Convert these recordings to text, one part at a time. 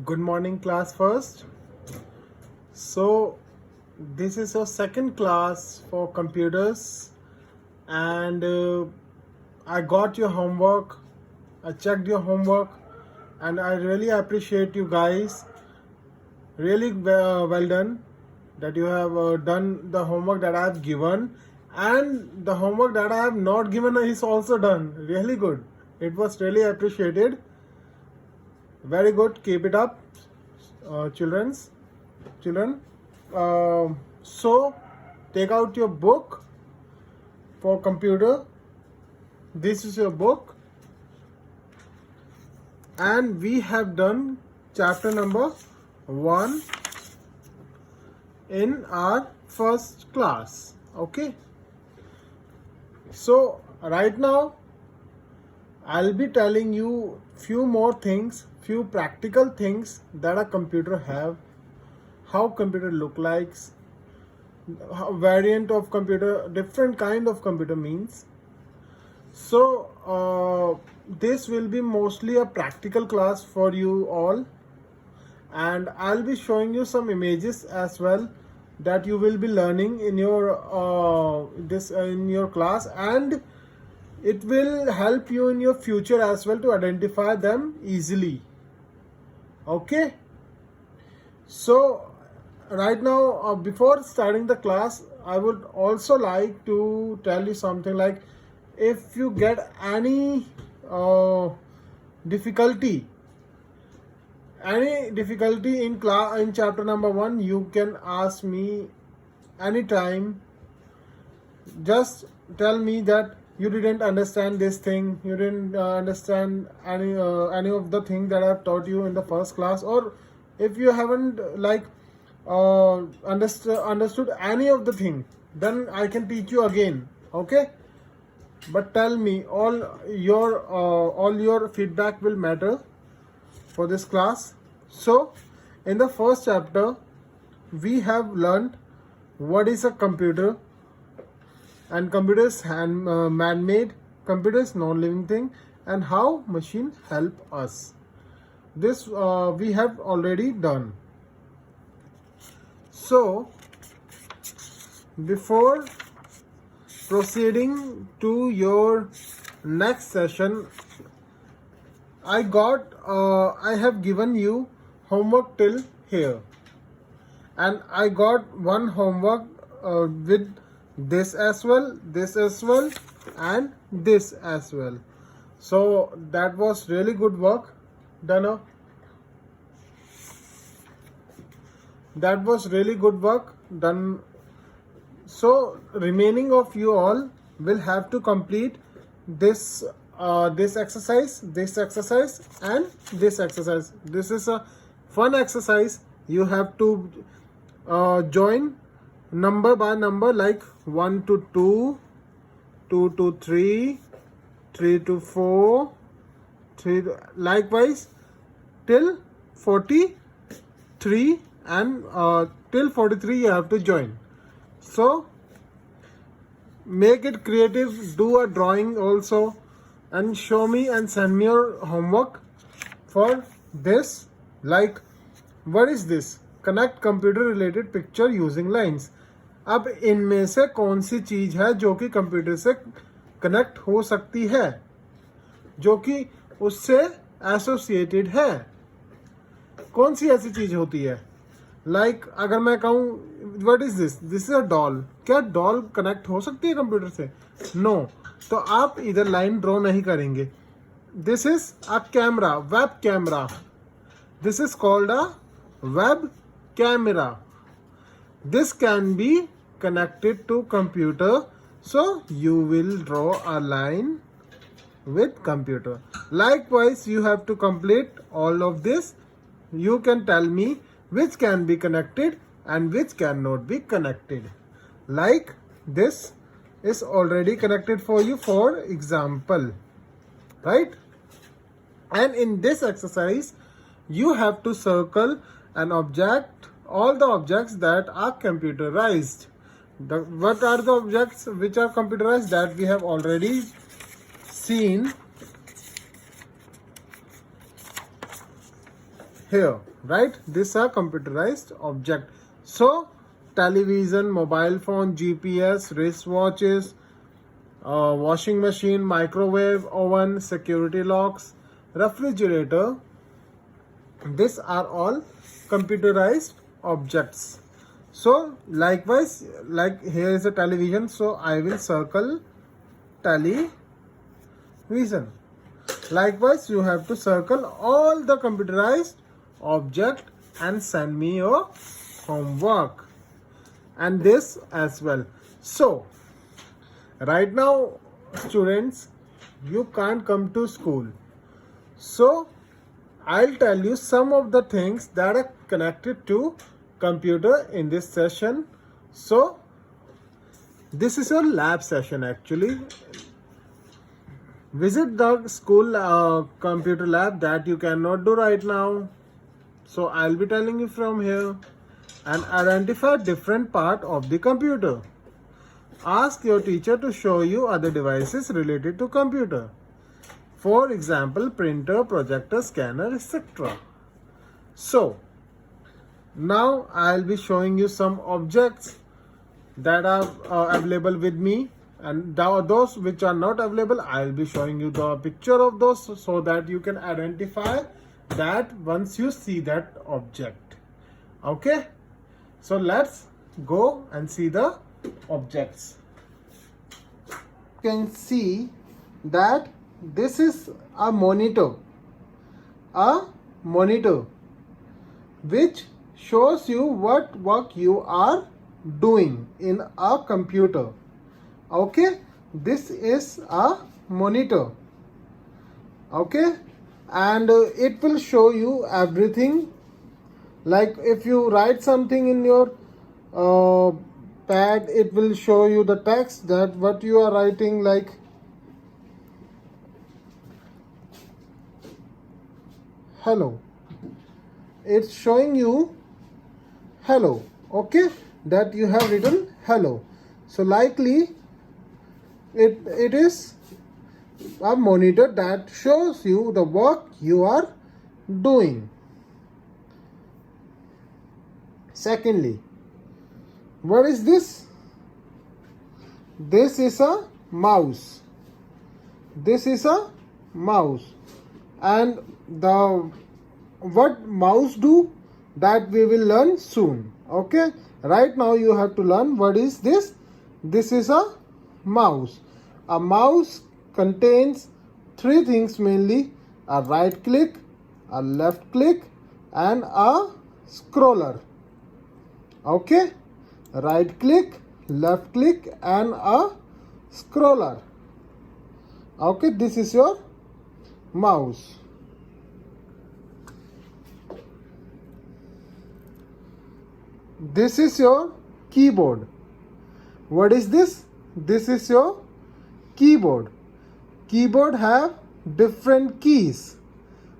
Good morning, class first. So, this is your second class for computers, and I got your homework. I checked your homework, and I really appreciate you guys. Really well done that you have done the homework that I have given, and the homework that I have not given is also done. Really good. It was really appreciated. Very good. Keep it up, children. So take out your book for computer. This is your book, and we have done chapter number 1 in our first class. Okay, so right now I'll be telling you few more things, few practical things that a computer have, how computer look likes, variant of computer, different kind of computer means. So this will be mostly a practical class for you all, and I'll be showing you some images as well that you will be learning in your in your class, and it will help you in your future as well to identify them easily. Okay, so right now before starting the class, I would also like to tell you something, like if you get any difficulty in class in chapter number 1, you can ask me anytime. Just tell me that you didn't understand this thing, you didn't understand any of the thing that I've taught you in the first class, or if you haven't understood any of the thing, then I can teach you again. Okay, but tell me, all your feedback will matter for this class. So in the first chapter we have learned what is a computer, and computers man-made, computers non-living thing, and how machine help us. This we have already done. So before proceeding to your next session, I have given you homework till here, and I got one homework with this as well, and this as well. So that was really good work done. That was really good work done. So remaining of you all will have to complete this exercise, and this exercise. This is a fun exercise. You have to join number by number, like 1 to 2, 2 to 3, 3 to 4, 3 likewise till 43, and till 43 you have to join. So make it creative, do a drawing also, and show me and send me your homework for this. Like, what is this? Connect computer related picture using lines. अब इनमें से कौन सी चीज है जो कि computer से connect हो सकती है, जो कि उससे एसोसिएटेड है? कौन सी ऐसी चीज होती है? लाइक अगर मैं कहूँ what is this, this is a doll. क्या डॉल कनेक्ट हो सकती है कंप्यूटर से? नो. तो आप इधर लाइन ड्रॉ नहीं करेंगे. This is a camera, web camera. This is called a web camera. This can be connected to computer, so you will draw a line with computer. Likewise, you have to complete all of this. You can tell me which can be connected and which cannot be connected. Like this is already connected for you, for example, right? And in this exercise you have to circle an object, all the objects that are computerized. What are the objects which are computerized? That we have already seen here. right? These are computerized object. So television, mobile phone, GPS, wristwatches, washing machine, microwave, oven, security locks, refrigerator, these are all computerized objects. So likewise, like here is a television, so I will circle television. Likewise, you have to circle all the computerized object and send me your homework, and this as well. So right now, students, you can't come to school, so I'll tell you some of the things that are connected to computer in this session. So this is your lab session actually. Visit the school computer lab that you cannot do right now. So I'll be telling you from here, and identify different part of the computer. Ask your teacher to show you other devices related to computer. For example, printer, projector, scanner, etc. So now I'll be showing you some objects that are available with me, and those which are not available, I'll be showing you the picture of those so that you can identify that once you see that object. Okay, so let's go and see the objects. You can see that this is a monitor which shows you what work you are doing in a computer. Okay, this is a monitor. Okay, and it will show you everything. Like if you write something in your pad, it will show you the text that what you are writing, like hello. It's showing you hello. Okay, that you have written hello. So likely it is a monitor that shows you the work you are doing. Secondly, what is this? This is a mouse. This is a mouse, and the what mouse do, that we will learn soon. Okay, right now you have to learn what is this. This is a mouse. A mouse contains three things mainly: a right click, a left click, and a scroller. Okay, right click, left click, and a scroller. Okay, this is your mouse. This is your keyboard. What is this? This is your keyboard. Keyboard have different keys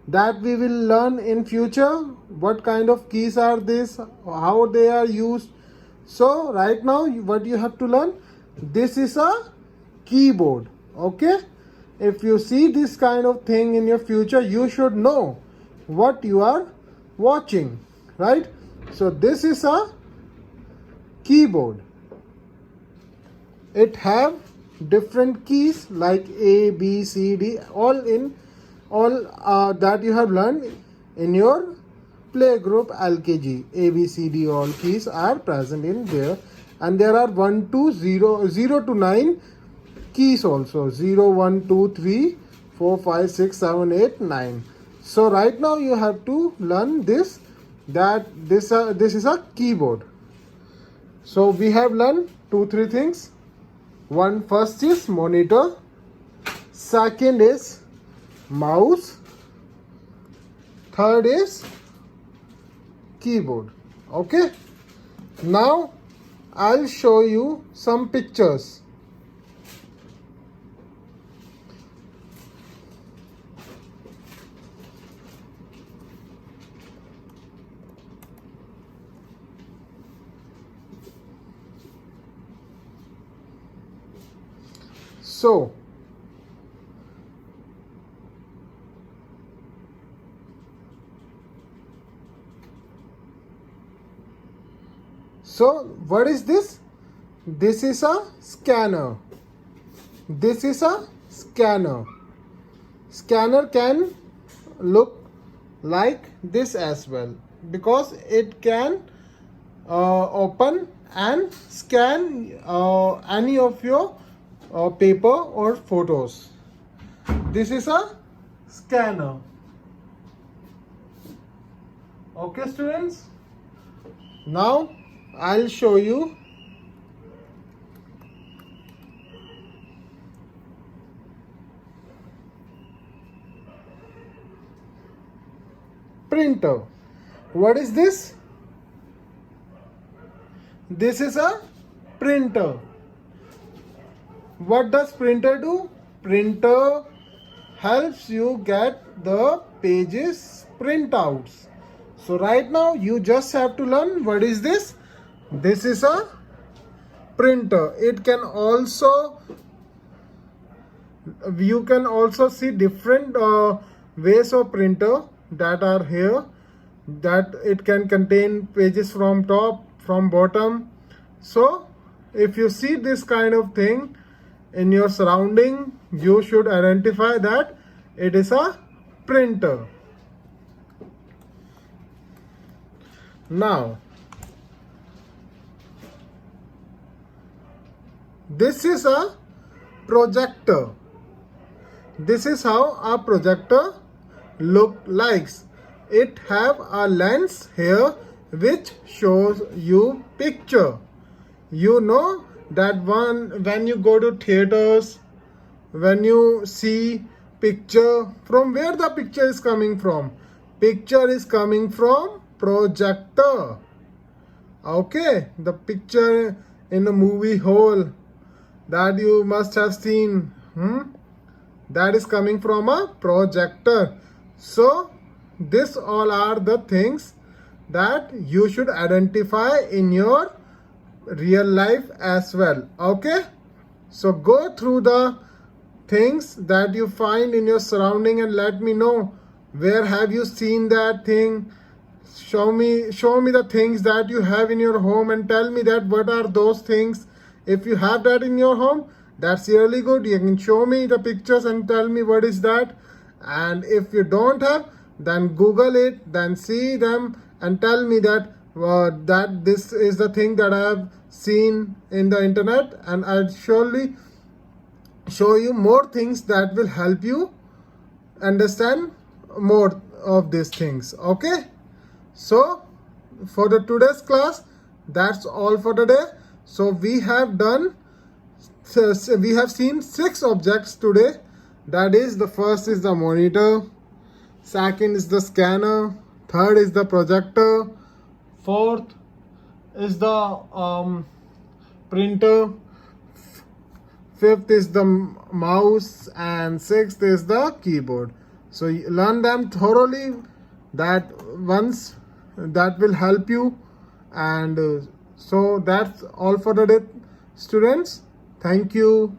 that we will learn in future. What kind of keys are this, how they are used. So right now what you have to learn, this is a keyboard. Okay, if you see this kind of thing in your future, you should know what you are watching, right? So this is a keyboard. It have different keys like A, B, C, D, all that you have learned in your playgroup LKG. A, B, C, D, all keys are present in there, and there are 1 to 0 to 9 keys also. 0, 1, 2, 3, 4, 5, 6, 7, 8, 9. So right now you have to learn this, that this is a keyboard. So we have learned 2-3 things. First is monitor, second is mouse, third is keyboard. Okay, now I'll show you some pictures. So So what is this? This is a scanner. This is a scanner. Scanner can look like this as well, because it can open and scan any of your paper or photos. This is a scanner. Okay, students. Now I'll show you printer. What is this? This is a printer. What does printer do? Printer helps you get the pages printouts. So right now you just have to learn what is this. This is a printer. It can also, you can also see different ways of printer that are here, that it can contain pages from top, from bottom. So if you see this kind of thing in your surrounding, you should identify that it is a printer. Now this is a projector. This is how a projector look likes. It have a lens here which shows you picture. You know that when you go to theaters, when you see picture, from where the picture is coming from? Picture is coming from projector. Okay, the picture in the movie hall that you must have seen, that is coming from a projector. So this all are the things that you should identify in your real life as well. Okay, so go through the things that you find in your surrounding and let me know where have you seen that thing. Show me the things that you have in your home and tell me that what are those things. If you have that in your home, that's really good. You can show me the pictures and tell me what is that. And if you don't have, then Google it, then see them and tell me that that this is the thing that I have seen in the internet, and I'll surely show you more things that will help you understand more of these things. Okay, so for the today's class, that's all for today. So we have seen 6 objects today. That is, the first is the monitor, second is the scanner, third is the projector, fourth is the printer, fifth is the mouse, and sixth is the keyboard. So you learn them thoroughly. That once that will help you. And so that's all for today, students. Thank you.